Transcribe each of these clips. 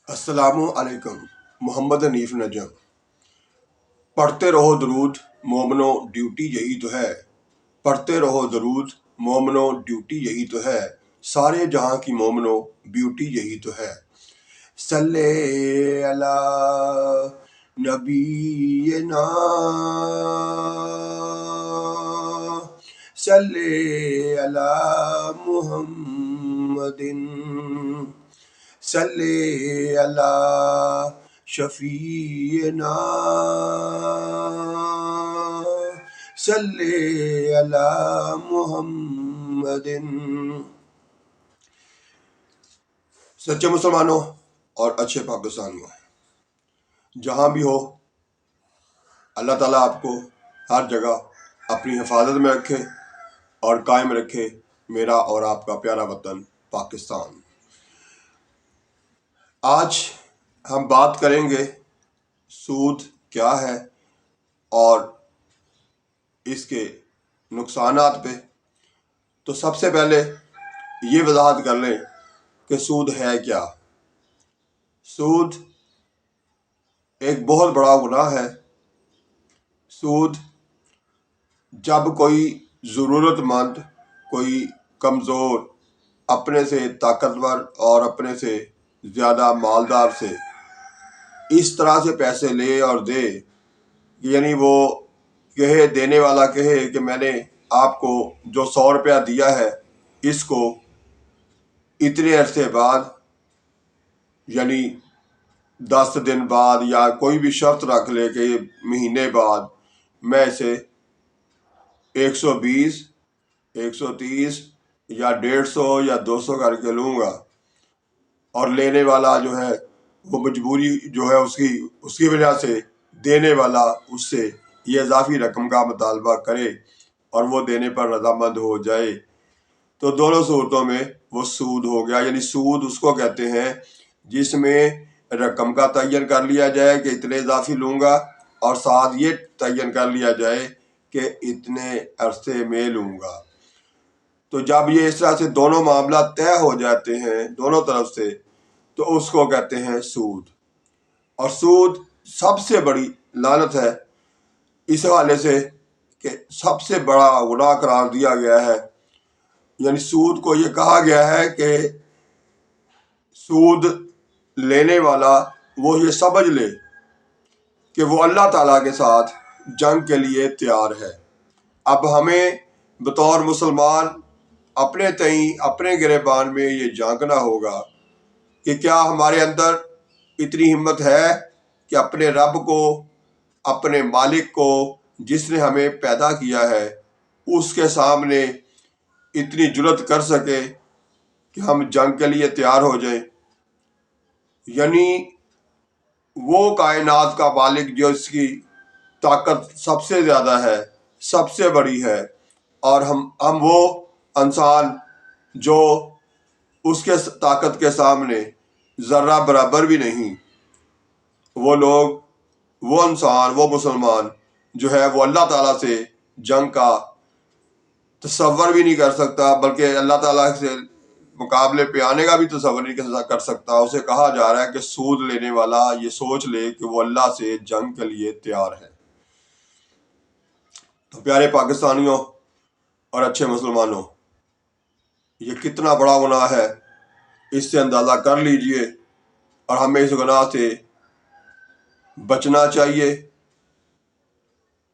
السلام علیکم۔ محمد حنیف نجم۔ پڑھتے رہو درود مومنو، ڈیوٹی یہی تو ہے۔ پڑھتے رہو درود مومنو، ڈیوٹی یہی تو ہے۔ سارے جہاں کی مومنو، بیوٹی یہی تو ہے۔ صلی علی نبینا، صلی علی محمد، صلی علی شفیعنا، صلی علی محمد۔ سچے مسلمانوں اور اچھے پاکستانیوں، جہاں بھی ہو اللہ تعالیٰ آپ کو ہر جگہ اپنی حفاظت میں رکھے اور قائم رکھے، میرا اور آپ کا پیارا وطن پاکستان۔ آج ہم بات کریں گے سود کیا ہے اور اس کے نقصانات پہ۔ تو سب سے پہلے یہ وضاحت کر لیں کہ سود ہے کیا۔ سود ایک بہت بڑا گناہ ہے۔ سود جب کوئی ضرورت مند، کوئی کمزور اپنے سے طاقتور اور اپنے سے زیادہ مالدار سے اس طرح سے پیسے لے اور دے، یعنی وہ کہے، دینے والا کہے کہ میں نے آپ کو جو 100 روپیہ دیا ہے اس کو اتنے عرصے بعد، یعنی 10 دن بعد، یا کوئی بھی شرط رکھ لے کہ مہینے بعد میں اسے 120، 130 یا 150 یا 200 کر کے لوں گا، اور لینے والا جو ہے وہ مجبوری جو ہے اس کی وجہ سے دینے والا اس سے یہ اضافی رقم کا مطالبہ کرے اور وہ دینے پر رضامند ہو جائے، تو دونوں صورتوں میں وہ سود ہو گیا۔ یعنی سود اس کو کہتے ہیں جس میں رقم کا تعین کر لیا جائے کہ اتنے اضافی لوں گا، اور ساتھ یہ تعین کر لیا جائے کہ اتنے عرصے میں لوں گا۔ تو جب یہ اس طرح سے دونوں معاملات طے ہو جاتے ہیں دونوں طرف سے، تو اس کو کہتے ہیں سود۔ اور سود سب سے بڑی لعنت ہے اس حوالے سے کہ سب سے بڑا گناہ قرار دیا گیا ہے۔ یعنی سود کو یہ کہا گیا ہے کہ سود لینے والا وہ یہ سمجھ لے کہ وہ اللہ تعالیٰ کے ساتھ جنگ کے لیے تیار ہے۔ اب ہمیں بطور مسلمان اپنے تئیں، اپنے گریبان میں یہ جانچنا ہوگا کہ کیا ہمارے اندر اتنی ہمت ہے کہ اپنے رب کو، اپنے مالک کو، جس نے ہمیں پیدا کیا ہے، اس کے سامنے اتنی جرأت کر سکے کہ ہم جنگ کے لیے تیار ہو جائیں۔ یعنی وہ کائنات کا مالک جو اس کی طاقت سب سے زیادہ ہے، سب سے بڑی ہے، اور ہم وہ انسان جو اس کے طاقت کے سامنے ذرہ برابر بھی نہیں، وہ لوگ، وہ انسان، وہ مسلمان جو ہے وہ اللہ تعالیٰ سے جنگ کا تصور بھی نہیں کر سکتا، بلکہ اللہ تعالیٰ سے مقابلے پہ آنے کا بھی تصور نہیں کر سکتا۔ اسے کہا جا رہا ہے کہ سود لینے والا یہ سوچ لے کہ وہ اللہ سے جنگ کے لیے تیار ہے۔ تو پیارے پاکستانیوں اور اچھے مسلمانوں، یہ کتنا بڑا گناہ ہے، اس سے اندازہ کر لیجئے، اور ہمیں اس گناہ سے بچنا چاہیے۔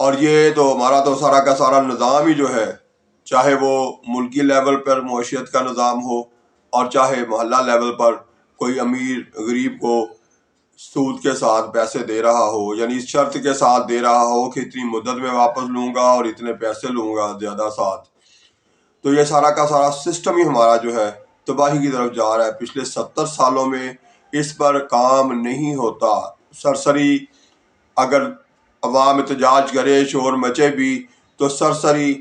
اور یہ تو ہمارا تو سارا کا سارا نظام ہی جو ہے، چاہے وہ ملکی لیول پر معیشت کا نظام ہو، اور چاہے محلہ لیول پر کوئی امیر غریب کو سود کے ساتھ پیسے دے رہا ہو، یعنی اس شرط کے ساتھ دے رہا ہو کہ اتنی مدت میں واپس لوں گا اور اتنے پیسے لوں گا زیادہ ساتھ، تو یہ سارا کا سارا سسٹم ہی ہمارا جو ہے تباہی کی طرف جا رہا ہے۔ پچھلے 70 سالوں میں اس پر کام نہیں ہوتا۔ سرسری اگر عوام احتجاج کرے، شور مچے بھی، تو سرسری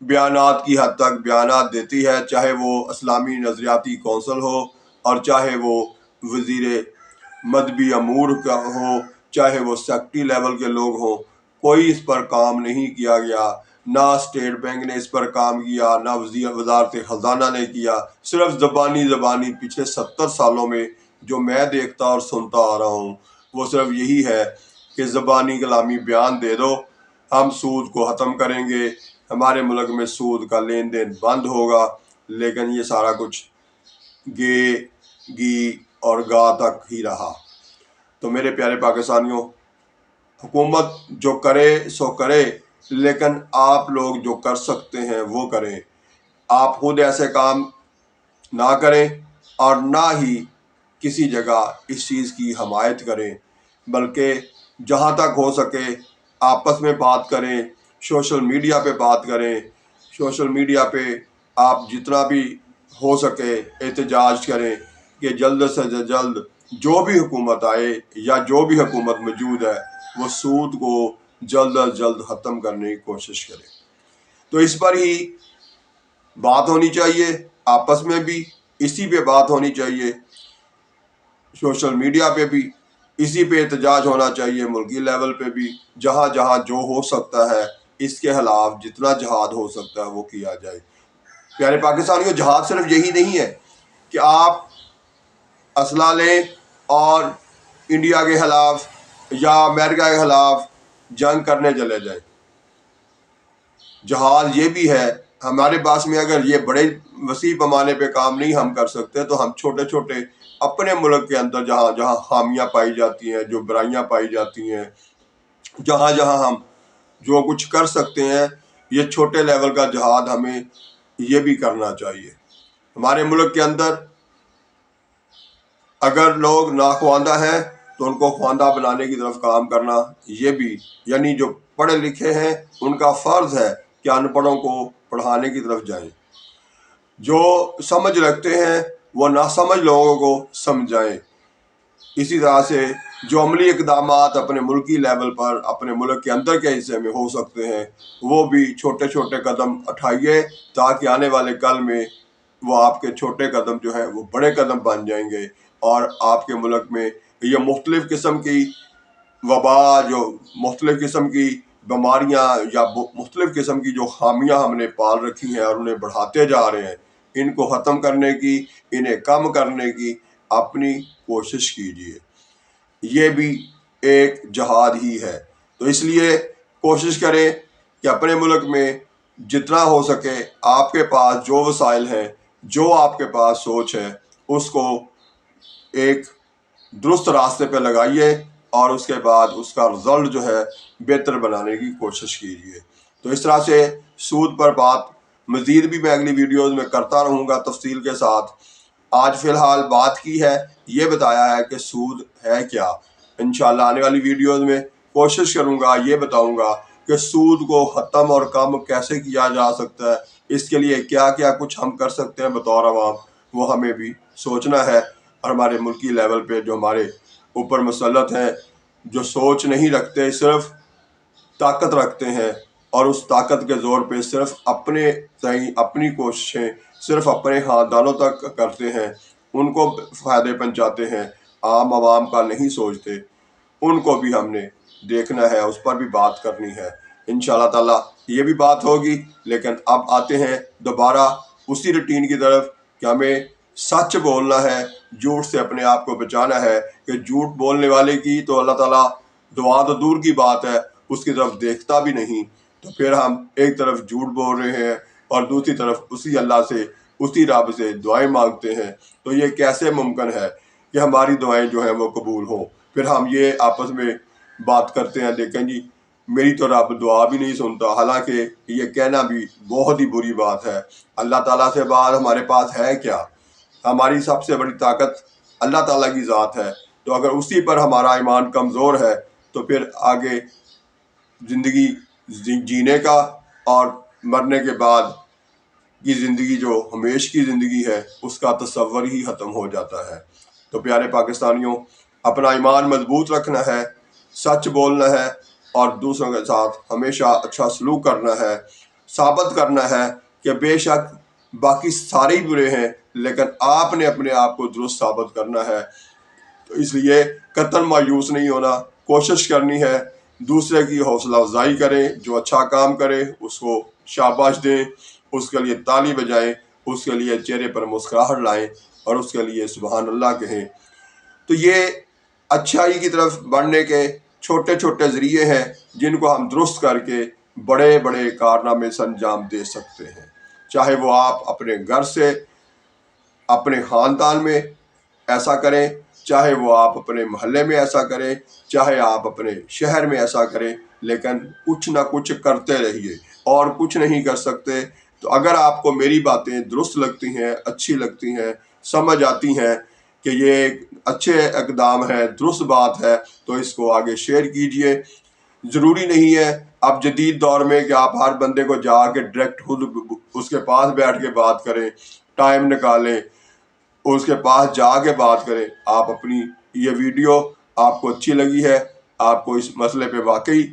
بیانات کی حد تک بیانات دیتی ہے، چاہے وہ اسلامی نظریاتی کونسل ہو، اور چاہے وہ وزیر مذہبی امور کا ہو، چاہے وہ سیکٹری لیول کے لوگ ہوں، کوئی اس پر کام نہیں کیا گیا۔ نہ اسٹیٹ بینک نے اس پر کام کیا، نہ وزارت خزانہ نے کیا، صرف زبانی پچھلے 70 سالوں میں جو میں دیکھتا اور سنتا آ رہا ہوں وہ صرف یہی ہے کہ زبانی کلامی بیان دے دو، ہم سود کو ختم کریں گے، ہمارے ملک میں سود کا لین دین بند ہوگا، لیکن یہ سارا کچھ گے گی اور گا تک ہی رہا۔ تو میرے پیارے پاکستانیوں، حکومت جو کرے سو کرے، لیکن آپ لوگ جو کر سکتے ہیں وہ کریں۔ آپ خود ایسے کام نہ کریں اور نہ ہی کسی جگہ اس چیز کی حمایت کریں، بلکہ جہاں تک ہو سکے آپس میں بات کریں، سوشل میڈیا پہ بات کریں، سوشل میڈیا پہ آپ جتنا بھی ہو سکے احتجاج کریں کہ جلد سے جلد جو بھی حکومت آئے یا جو بھی حکومت موجود ہے وہ سود کو جلد از جلد ختم کرنے کی کوشش کرے۔ تو اس پر ہی بات ہونی چاہیے، آپس میں بھی اسی پہ بات ہونی چاہیے، سوشل میڈیا پہ بھی اسی پہ احتجاج ہونا چاہیے، ملکی لیول پہ بھی جہاں جہاں جو ہو سکتا ہے اس کے خلاف جتنا جہاد ہو سکتا ہے وہ کیا جائے۔ پیارے پاکستانیوں، جہاد صرف یہی نہیں ہے کہ آپ اسلحہ لیں اور انڈیا کے خلاف یا امریکہ کے خلاف جنگ کرنے چلے جائیں۔ جہاد یہ بھی ہے ہمارے پاس میں اگر یہ بڑے وسیع پیمانے پہ کام نہیں ہم کر سکتے تو ہم چھوٹے چھوٹے اپنے ملک کے اندر جہاں جہاں خامیاں پائی جاتی ہیں، جو برائیاں پائی جاتی ہیں، جہاں جہاں ہم جو کچھ کر سکتے ہیں، یہ چھوٹے لیول کا جہاد ہمیں یہ بھی کرنا چاہیے۔ ہمارے ملک کے اندر اگر لوگ ناخواندہ ہیں تو ان کو خواندہ بنانے کی طرف کام کرنا، یہ بھی یعنی جو پڑھے لکھے ہیں ان کا فرض ہے کہ ان پڑھوں کو پڑھانے کی طرف جائیں، جو سمجھ رکھتے ہیں وہ ناسمجھ لوگوں کو سمجھائیں۔ اسی طرح سے جو عملی اقدامات اپنے ملکی لیول پر اپنے ملک کے اندر کے حصے میں ہو سکتے ہیں وہ بھی چھوٹے چھوٹے قدم اٹھائیے، تاکہ آنے والے کل میں وہ آپ کے چھوٹے قدم جو ہے وہ بڑے قدم بن جائیں گے، اور آپ کے ملک میں یہ مختلف قسم کی وبا، جو مختلف قسم کی بیماریاں یا مختلف قسم کی جو خامیاں ہم نے پال رکھی ہیں اور انہیں بڑھاتے جا رہے ہیں، ان کو ختم کرنے کی، انہیں کم کرنے کی اپنی کوشش کیجیے۔ یہ بھی ایک جہاد ہی ہے۔ تو اس لیے کوشش کریں کہ اپنے ملک میں جتنا ہو سکے آپ کے پاس جو وسائل ہیں، جو آپ کے پاس سوچ ہے، اس کو ایک درست راستے پہ لگائیے اور اس کے بعد اس کا رزلٹ جو ہے بہتر بنانے کی کوشش کیجیے۔ تو اس طرح سے سود پر بات مزید بھی میں اگلی ویڈیوز میں کرتا رہوں گا تفصیل کے ساتھ۔ آج فی الحال بات کی ہے، یہ بتایا ہے کہ سود ہے کیا۔ انشاءاللہ آنے والی ویڈیوز میں کوشش کروں گا، یہ بتاؤں گا کہ سود کو ختم اور کم کیسے کیا جا سکتا ہے، اس کے لیے کیا کیا کچھ ہم کر سکتے ہیں بطور عوام، وہ ہمیں بھی سوچنا ہے۔ اور ہمارے ملکی لیول پہ جو ہمارے اوپر مسلط ہیں، جو سوچ نہیں رکھتے، صرف طاقت رکھتے ہیں اور اس طاقت کے زور پہ صرف اپنے اپنی کوششیں صرف اپنے خاندانوں تک کرتے ہیں، ان کو فائدے پہنچاتے ہیں، عام عوام کا نہیں سوچتے، ان کو بھی ہم نے دیکھنا ہے، اس پر بھی بات کرنی ہے۔ انشاءاللہ تعالیٰ یہ بھی بات ہوگی۔ لیکن اب آتے ہیں دوبارہ اسی روٹین کی طرف کہ ہمیں سچ بولنا ہے، جھوٹ سے اپنے آپ کو بچانا ہے، کہ جھوٹ بولنے والے کی تو اللہ تعالیٰ دعا تو دور کی بات ہے اس کی طرف دیکھتا بھی نہیں۔ تو پھر ہم ایک طرف جھوٹ بول رہے ہیں اور دوسری طرف اسی اللہ سے، اسی رب سے دعائیں مانگتے ہیں، تو یہ کیسے ممکن ہے کہ ہماری دعائیں جو ہیں وہ قبول ہوں؟ پھر ہم یہ آپس میں بات کرتے ہیں، دیکھیں جی میری تو رب دعا بھی نہیں سنتا، حالانکہ یہ کہنا بھی بہت ہی بری بات ہے۔ اللہ تعالیٰ سے بات ہمارے پاس ہے کیا؟ ہماری سب سے بڑی طاقت اللہ تعالیٰ کی ذات ہے، تو اگر اسی پر ہمارا ایمان کمزور ہے تو پھر آگے زندگی جینے کا اور مرنے کے بعد کی زندگی جو ہمیشہ کی زندگی ہے اس کا تصور ہی ختم ہو جاتا ہے۔ تو پیارے پاکستانیوں، اپنا ایمان مضبوط رکھنا ہے، سچ بولنا ہے اور دوسروں کے ساتھ ہمیشہ اچھا سلوک کرنا ہے، ثابت کرنا ہے کہ بے شک باقی سارے ہی برے ہیں لیکن آپ نے اپنے آپ کو درست ثابت کرنا ہے۔ تو اس لیے قطعاً مایوس نہیں ہونا، کوشش کرنی ہے، دوسرے کی حوصلہ افزائی کریں، جو اچھا کام کرے اس کو شاباش دیں، اس کے لیے تالی بجائیں، اس کے لیے چہرے پر مسکراہٹ لائیں اور اس کے لیے سبحان اللہ کہیں۔ تو یہ اچھائی کی طرف بڑھنے کے چھوٹے چھوٹے ذریعے ہیں جن کو ہم درست کر کے بڑے بڑے کارنامے سے انجام دے سکتے ہیں، چاہے وہ آپ اپنے گھر سے، اپنے خاندان میں ایسا کریں، چاہے وہ آپ اپنے محلے میں ایسا کریں، چاہے آپ اپنے شہر میں ایسا کریں، لیکن کچھ نہ کچھ کرتے رہیے۔ اور کچھ نہیں کر سکتے تو اگر آپ کو میری باتیں درست لگتی ہیں، اچھی لگتی ہیں، سمجھ آتی ہیں کہ یہ ایک اچھے اقدام ہے، درست بات ہے، تو اس کو آگے شیئر کیجئے۔ ضروری نہیں ہے اب جدید دور میں کہ آپ ہر بندے کو جا کے ڈائریکٹ خود اس کے پاس بیٹھ کے بات کریں، ٹائم نکالیں، اس کے پاس جا کے بات کریں۔ آپ اپنی یہ ویڈیو آپ کو اچھی لگی ہے، آپ کو اس مسئلے پہ واقعی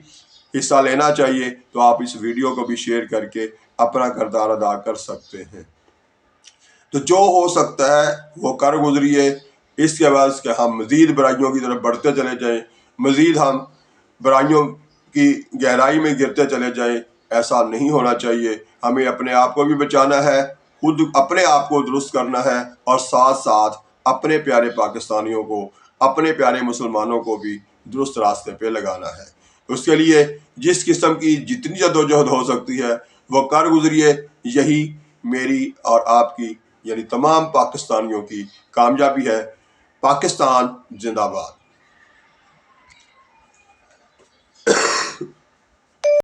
حصہ لینا چاہیے، تو آپ اس ویڈیو کو بھی شیئر کر کے اپنا کردار ادا کر سکتے ہیں۔ تو جو ہو سکتا ہے وہ کر گزریے، اس کے بعد کہ ہم مزید برائیوں کی طرف بڑھتے چلے جائیں، مزید ہم برائیوں کی گہرائی میں گرتے چلے جائیں، ایسا نہیں ہونا چاہیے۔ ہمیں اپنے آپ کو بھی بچانا ہے، خود اپنے آپ کو درست کرنا ہے، اور ساتھ ساتھ اپنے پیارے پاکستانیوں کو، اپنے پیارے مسلمانوں کو بھی درست راستے پہ لگانا ہے۔ اس کے لیے جس قسم کی جتنی جدوجہد ہو سکتی ہے وہ کر گزریے، یہی میری اور آپ کی یعنی تمام پاکستانیوں کی کامیابی ہے۔ پاکستان زندہ باد۔